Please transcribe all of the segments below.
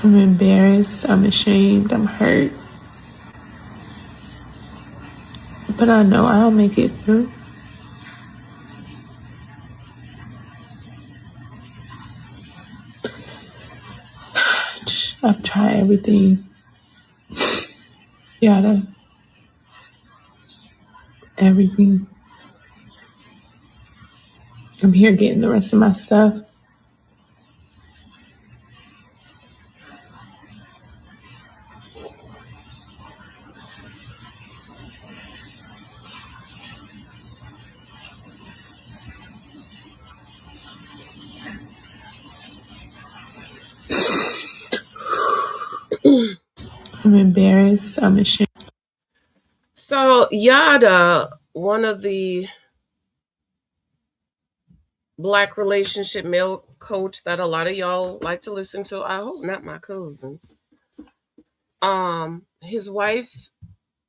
I'm embarrassed, I'm ashamed, I'm hurt. But I know I'll make it through. I've tried everything. Yada. Everything. I'm here getting the rest of my stuff. I'm embarrassed, I'm ashamed. So Yada, one of the black relationship male coach that a lot of y'all like to listen to. I hope not my cousins. His wife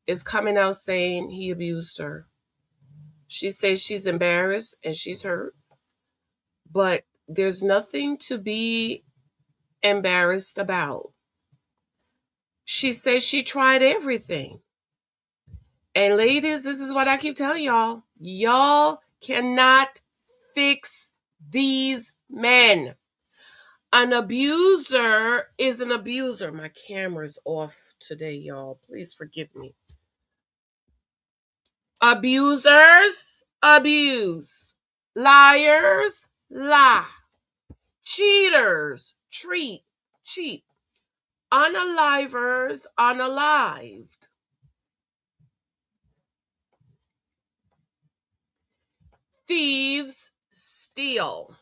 is coming out saying he abused her. She says she's embarrassed and she's hurt, but there's nothing to be embarrassed about. She says she tried everything. And ladies, this is what I keep telling y'all. Y'all cannot fix these men. An abuser is an abuser. My camera's off today, y'all. Please forgive me. Abusers abuse. Liars lie. Cheaters cheat. Unalivers unalived. Thieves steal.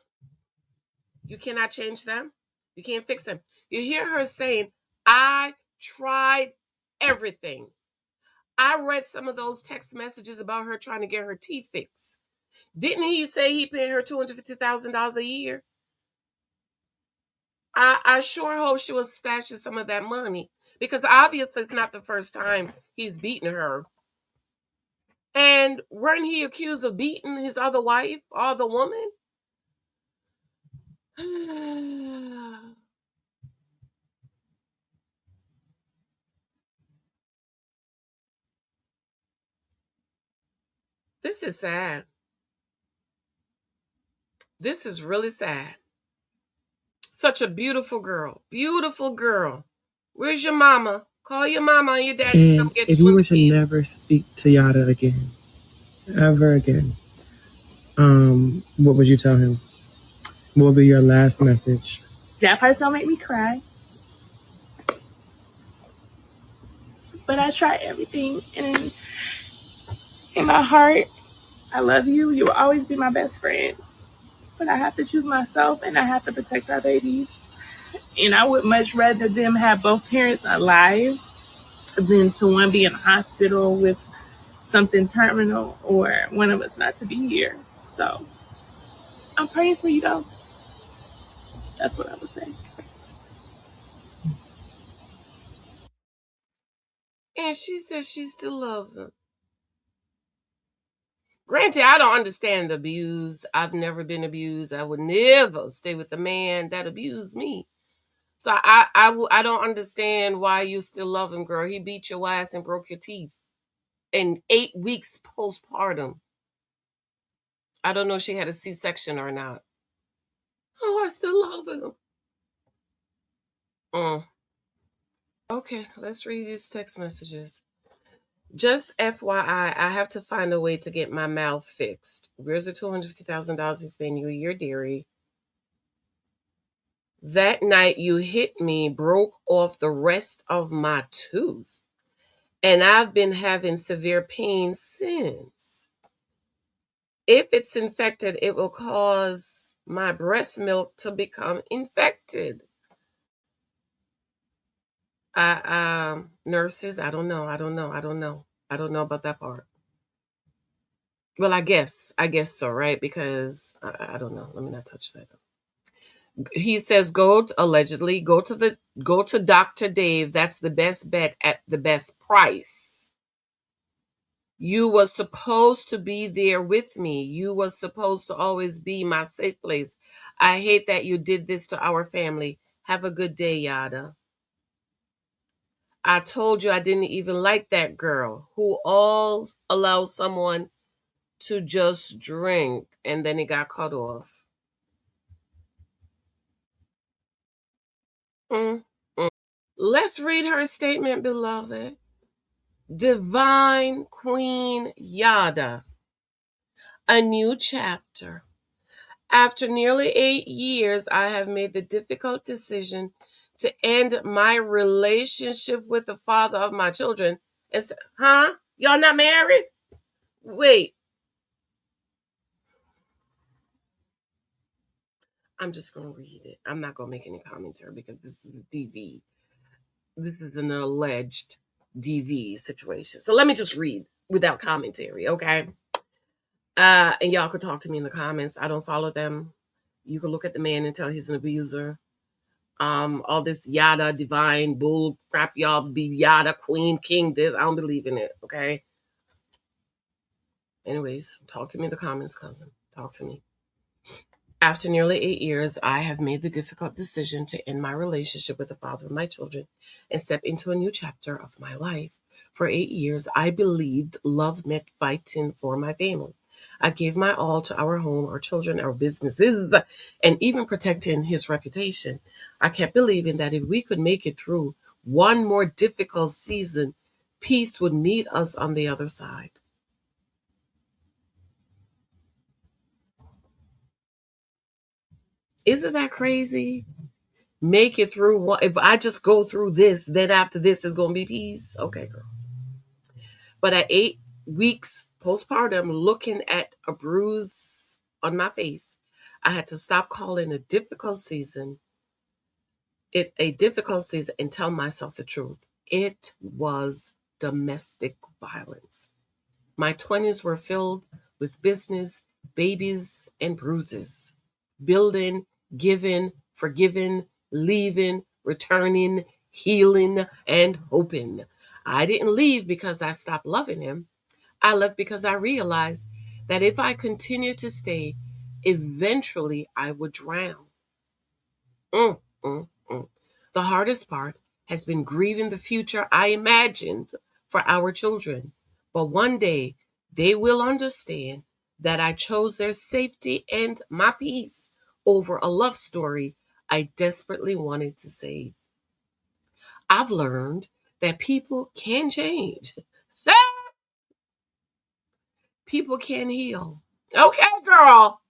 You cannot change them. You can't fix them. You hear her saying, I tried everything. I read some of those text messages about her trying to get her teeth fixed. Didn't he say he paid her $250,000 a year? I sure hope she was stashing some of that money because obviously it's not the first time he's beaten her. And weren't he accused of beating his other wife or the woman? This is sad. This is really sad. Such a beautiful girl. Beautiful girl. Where's your mama? Call your mama and your daddy to come And get if you you in were the to bed. never speak to Yada again, ever again, what would you tell him? What would be your last message? That part's gonna make me cry. But I tried everything, and in my heart, I love you. You will always be my best friend. But I have to choose myself, and I have to protect our babies. And I would much rather them have both parents alive than to one be in a hospital with something terminal or one of us not to be here. So I'm praying for you, though. That's what I would say. And she says she still loves him. Granted, I don't understand the abuse. I've never been abused. I would never stay with a man that abused me. So I don't understand why you still love him, girl. He beat your ass and broke your teeth in 8 weeks postpartum. I don't know if she had a C-section or not. Oh, I still love him. Okay, let's read these text messages. Just FYI, I have to find a way to get my mouth fixed. Where's the $250,000 he's paying you a year, dearie? That night you hit me, broke off the rest of my tooth, and I've been having severe pain since. If it's infected, it will cause my breast milk to become infected. Nurses, I don't know. I don't know about that part. Well, I guess so, right? Because I don't know. Let me not touch that. He says allegedly go to Dr. Dave. That's the best bet at the best price. You was supposed to be there with me. You was supposed to always be my safe place. I hate that you did this to our family. Have a good day, Yada. I told you I didn't even like that girl who all allows someone to just drink and then it got cut off. Mm, mm. Let's read her statement, beloved. Divine Queen Yada, a new chapter. After nearly 8 years, I have made the difficult decision to end my relationship with the father of my children. Huh? Y'all not married? Wait, I'm just going to read it. I'm not going to make any commentary because this is a DV. This is an alleged DV situation. So let me just read without commentary, okay? And y'all could talk to me in the comments. I don't follow them. You can look at the man and tell he's an abuser. All this yada divine bull crap, y'all be yada queen king this. I don't believe in it, okay? Anyways, talk to me in the comments, cousin. Talk to me. After nearly 8 years, I have made the difficult decision to end my relationship with the father of my children and step into a new chapter of my life. For 8 years, I believed love meant fighting for my family. I gave my all to our home, our children, our businesses, and even protecting his reputation. I kept believing that if we could make it through one more difficult season, peace would meet us on the other side. Isn't that crazy? Make it through what if I just go through this, then after this is gonna be peace. Okay, girl. But at 8 weeks postpartum, looking at a bruise on my face, I had to stop calling it a difficult season and tell myself the truth. It was domestic violence. My 20s were filled with business, babies, and bruises. Building, giving, forgiving, leaving, returning, healing, and hoping. I didn't leave because I stopped loving him. I left because I realized that if I continued to stay, eventually I would drown. Mm, mm, mm. The hardest part has been grieving the future I imagined for our children. But one day they will understand that I chose their safety and my peace over a love story I desperately wanted to save. I've learned that people can change. People can heal. Okay, girl.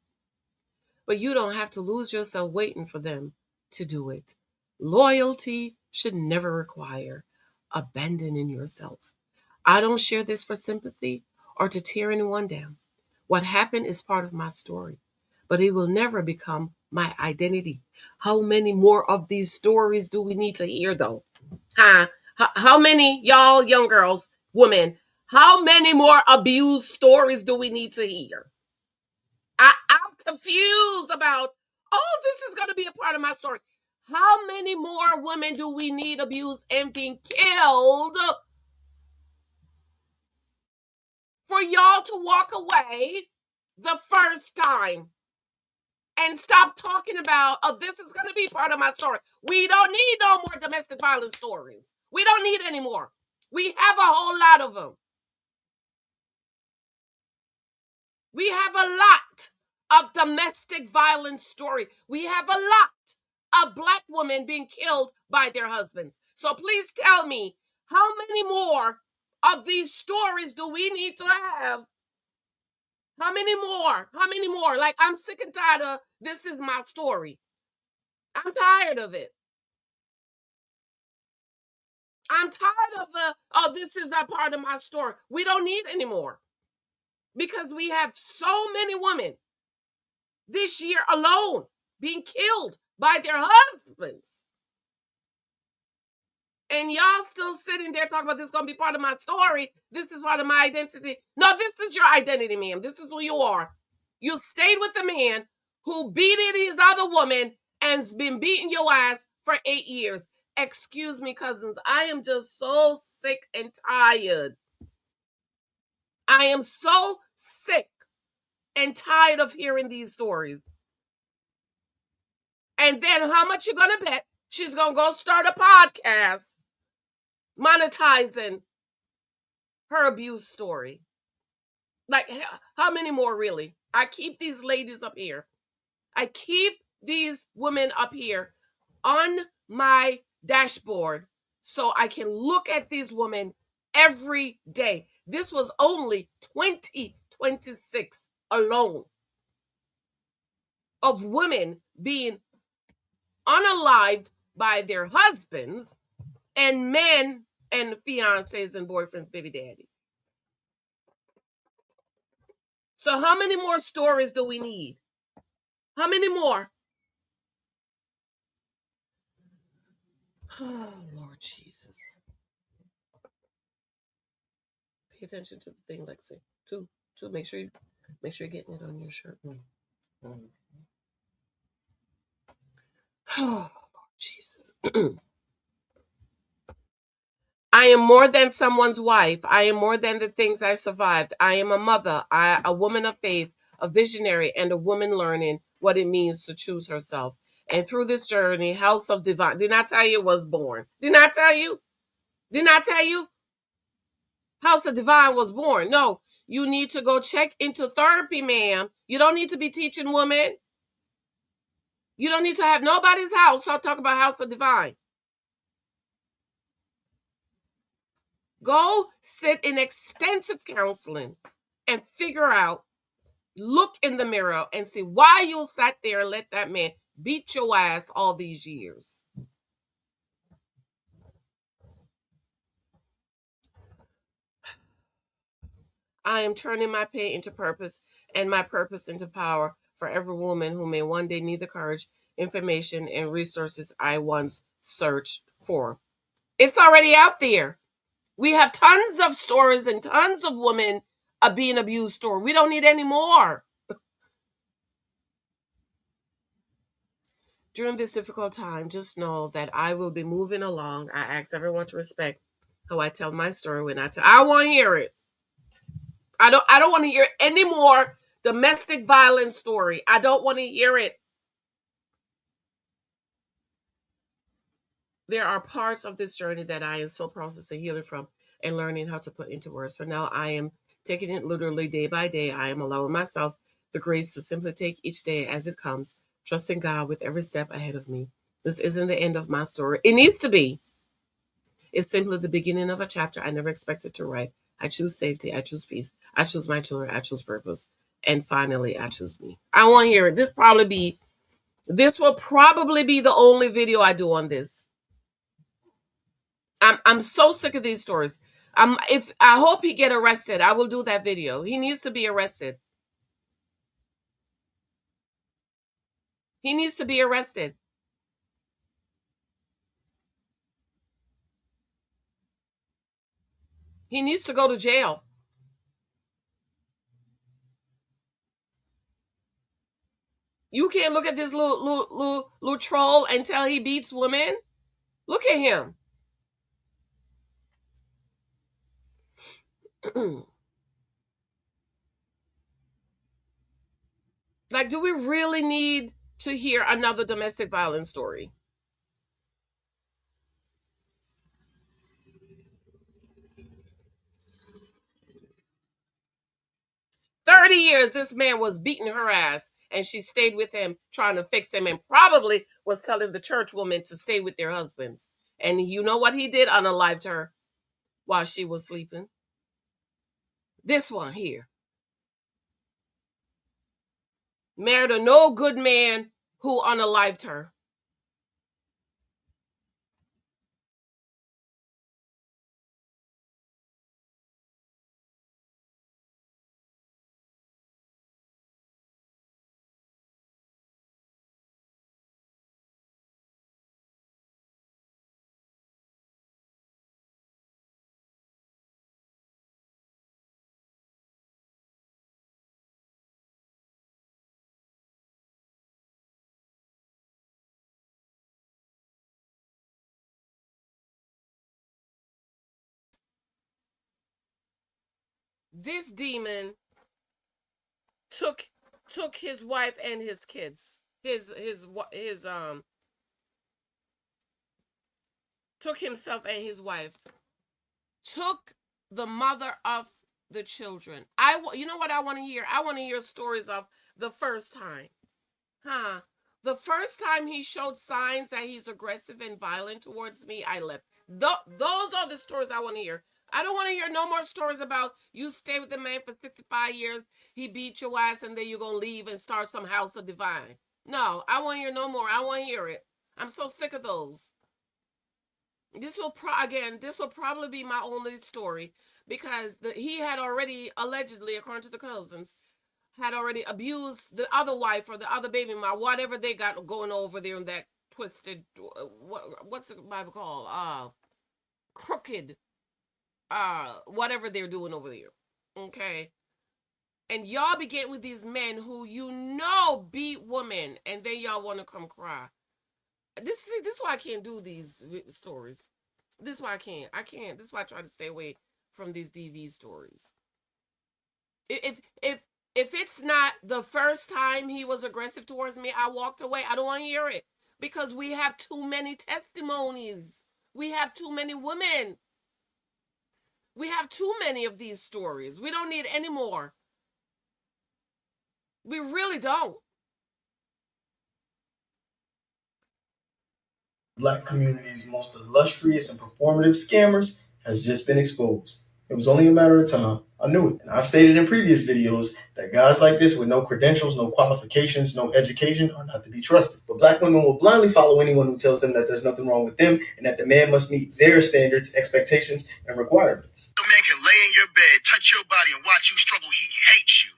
But you don't have to lose yourself waiting for them to do it. Loyalty should never require abandoning yourself. I don't share this for sympathy or to tear anyone down. What happened is part of my story, but it will never become my identity. How many more of these stories do we need to hear, though? Huh? How many, y'all, young girls, women, how many more abuse stories do we need to hear? I'm confused about, oh, this is going to be a part of my story. How many more women do we need abused and being killed for y'all to walk away the first time and stop talking about, oh, this is going to be part of my story? We don't need no more domestic violence stories. We don't need any more. We have a whole lot of them. We have a lot of domestic violence story. We have a lot of Black women being killed by their husbands. So please tell me, how many more of these stories do we need to have? How many more? How many more? Like, I'm sick and tired of this is my story. I'm tired of it. I'm tired of oh, this is a part of my story. We don't need anymore because we have so many women this year alone being killed by their husbands. And y'all still sitting there talking about this is going to be part of my story. This is part of my identity. No, this is your identity, ma'am. This is who you are. You stayed with a man who beat his other woman and's been beating your ass for 8 years. Excuse me, cousins. I am just so sick and tired. I am so sick and tired of hearing these stories. And then how much you gonna bet She's going to go start a podcast monetizing her abuse story. Like, how many more, really? I keep these ladies up here. I keep these women up here on my dashboard so I can look at these women every day. This was only 2026 alone of women being unalived by their husbands and men and fiancés and boyfriends, baby daddy. So how many more stories do we need? How many more? Oh, Lord Jesus. Pay attention to the thing, Lexi. Two, make sure you're getting it on your shirt. Oh, Lord Jesus. I am more than someone's wife. I am more than the things I survived. I am a mother, a woman of faith, a visionary, and a woman learning what it means to choose herself. And through this journey, House of Divine, did not tell you was born. Did not tell you? Did not tell you? House of Divine was born. No, you need to go check into therapy, ma'am. You don't need to be teaching women. You don't need to have nobody's house. I'll talk about House of Divine. Go sit in extensive counseling and figure out, look in the mirror and see why you sat there and let that man beat your ass all these years. I am turning my pain into purpose and my purpose into power for every woman who may one day need the courage, information, and resources I once searched for. It's already out there. We have tons of stories and tons of women being abused story. We don't need any more. During this difficult time, just know that I will be moving along. I ask everyone to respect how I tell my story when I want to hear it. I don't want to hear any more domestic violence story. I don't want to hear it. There are parts of this journey that I am still processing, healing from, and learning how to put into words. For now, I am taking it literally day by day. I am allowing myself the grace to simply take each day as it comes, trusting God with every step ahead of me. This isn't the end of my story. It needs to be. It's simply the beginning of a chapter I never expected to write. I choose safety. I choose peace. I choose my children. I choose purpose. And finally, I choose me. I want to hear it. This will probably be the only video I do on this. I'm so sick of these stories. If I hope he get arrested, I will do that video. He needs to be arrested. He needs to be arrested. He needs to go to jail. You can't look at this little troll and tell he beats women. Look at him. Like, do we really need to hear another domestic violence story? "30 years this man was beating her ass, and she stayed with him, trying to fix him, and probably was telling the church woman to stay with their husbands. And you know what he did? Unalived her while she was sleeping. This one here married a no good man who unalived her. This demon took his wife and his kids, his took himself and his wife, took the mother of the children. You know what I want to hear? I want to hear stories of the first time. The first time he showed signs that he's aggressive and violent towards me, I left. Those are the stories I want to hear. I don't want to hear no more stories about you stay with the man for 65 years, he beat your ass, and then you're going to leave and start some house of divine. No, I want to hear no more. I want to hear it. I'm so sick of those. This will probably be my only story, because he had already, allegedly, according to the cousins, had already abused the other wife or the other baby mama, whatever they got going over there in that twisted, what's the Bible called? Crooked, whatever they're doing over there. Okay. And y'all be getting with these men who beat women, and then y'all want to come cry. This is why I can't do these stories. This is why I can't. This is why I try to stay away from these DV stories. If it's not the first time he was aggressive towards me, I walked away. I don't want to hear it, because we have too many testimonies. We have too many women. We have too many of these stories. We don't need any more. We really don't. Black community's most illustrious and performative scammers has just been exposed. It was only a matter of time. I knew it. And I've stated in previous videos that guys like this with no credentials, no qualifications, no education are not to be trusted. But black women will blindly follow anyone who tells them that there's nothing wrong with them and that the man must meet their standards, expectations, and requirements. A man can lay in your bed, touch your body, and watch you struggle. He hates you.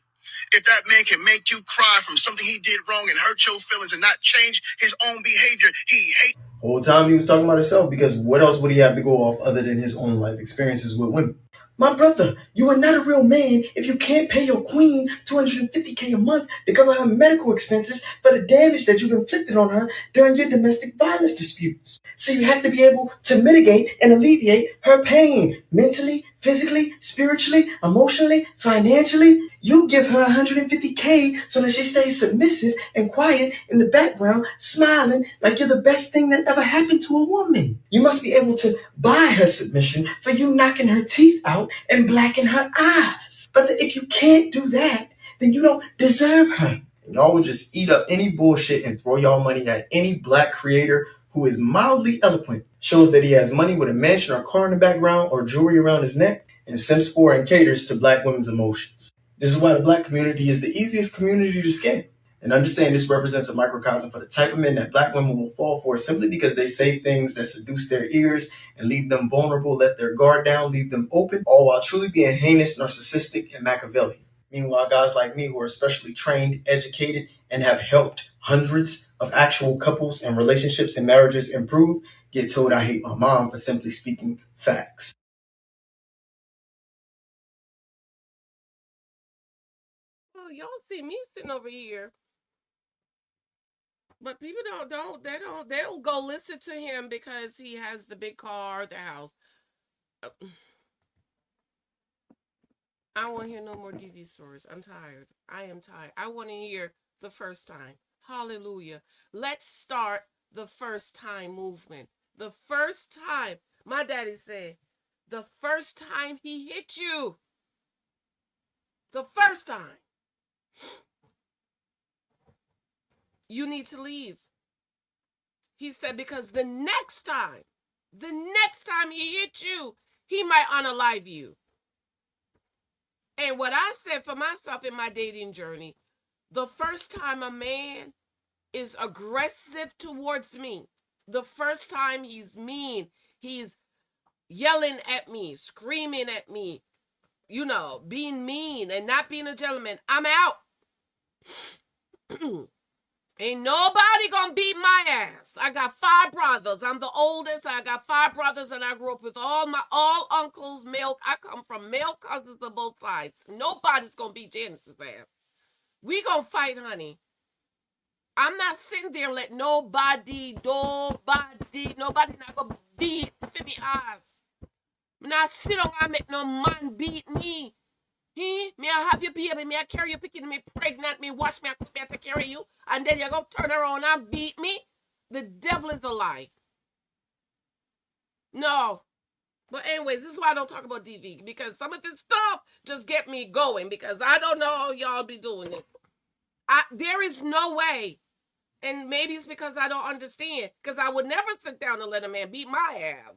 If that man can make you cry from something he did wrong and hurt your feelings and not change his own behavior, he hates. Whole time he was talking about himself, because what else would he have to go off other than his own life experiences with women? My brother, you are not a real man if you can't pay your queen $250K a month to cover her medical expenses for the damage that you've inflicted on her during your domestic violence disputes. So you have to be able to mitigate and alleviate her pain mentally, physically, spiritually, emotionally, financially. You give her $150K so that she stays submissive and quiet in the background, smiling like you're the best thing that ever happened to a woman. You must be able to buy her submission for you knocking her teeth out and blacken her eyes. But if you can't do that, then you don't deserve her. And y'all will just eat up any bullshit and throw y'all money at any black creator who is mildly eloquent, shows that he has money with a mansion or car in the background or jewelry around his neck, and simps for and caters to black women's emotions. This is why the black community is the easiest community to scam. And understand this represents a microcosm for the type of men that black women will fall for, simply because they say things that seduce their ears and leave them vulnerable, let their guard down, leave them open, all while truly being heinous, narcissistic, and Machiavellian. Meanwhile, guys like me who are especially trained, educated, and have helped hundreds of actual couples and relationships and marriages improve get told I hate my mom for simply speaking facts. Well, y'all see me sitting over here, but people they'll go listen to him because he has the big car, the house. I don't want to hear no more DV stories. I'm tired. I am tired. I want to hear the first time. Hallelujah. Let's start the first time movement. The first time. My daddy said, the first time he hit you. The first time. You need to leave. He said, because the next time he hit you, he might unalive you. And what I said for myself in my dating journey, the first time a man is aggressive towards me, the first time he's mean, he's yelling at me, screaming at me, being mean and not being a gentleman, I'm out. Ain't nobody gonna beat my ass. I got 5 brothers. I'm the oldest. I got 5 brothers, and I grew up with all uncles, I come from male cousins on both sides. Nobody's gonna beat Janice's ass. We gonna fight, honey. I'm not sitting there and let nobody not gonna beat me ass. I'm not sitting on I make no man beat me. Me I have your baby, me I carry you picking me pregnant, me wash me, I cook me, I take care of you, and then you go turn around and beat me. The devil is a lie. No. But anyways, this is why I don't talk about DV, because some of this stuff just get me going, because I don't know how y'all be doing it. There is no way. And maybe it's because I don't understand, because I would never sit down and let a man beat my ass.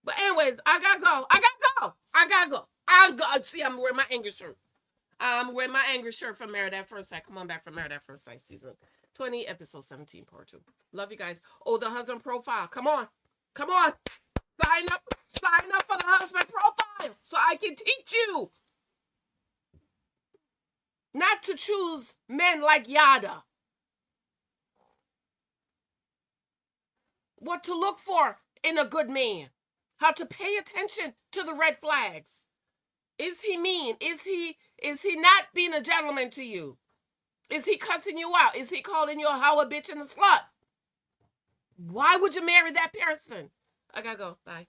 But anyways, I gotta go. See, I'm wearing my angry shirt. I'm wearing my angry shirt from Married at First Sight. Come on back from Married at First Sight, season 20, episode 17, part 2. Love you guys. Oh, the husband profile. Come on. Sign up for the husband profile so I can teach you not to choose men like Yada. What to look for in a good man. How to pay attention to the red flags. Is he mean? Is he not being a gentleman to you? Is he cussing you out? Is he calling you a hoe, a bitch, and a slut? Why would you marry that person? I gotta go. Bye.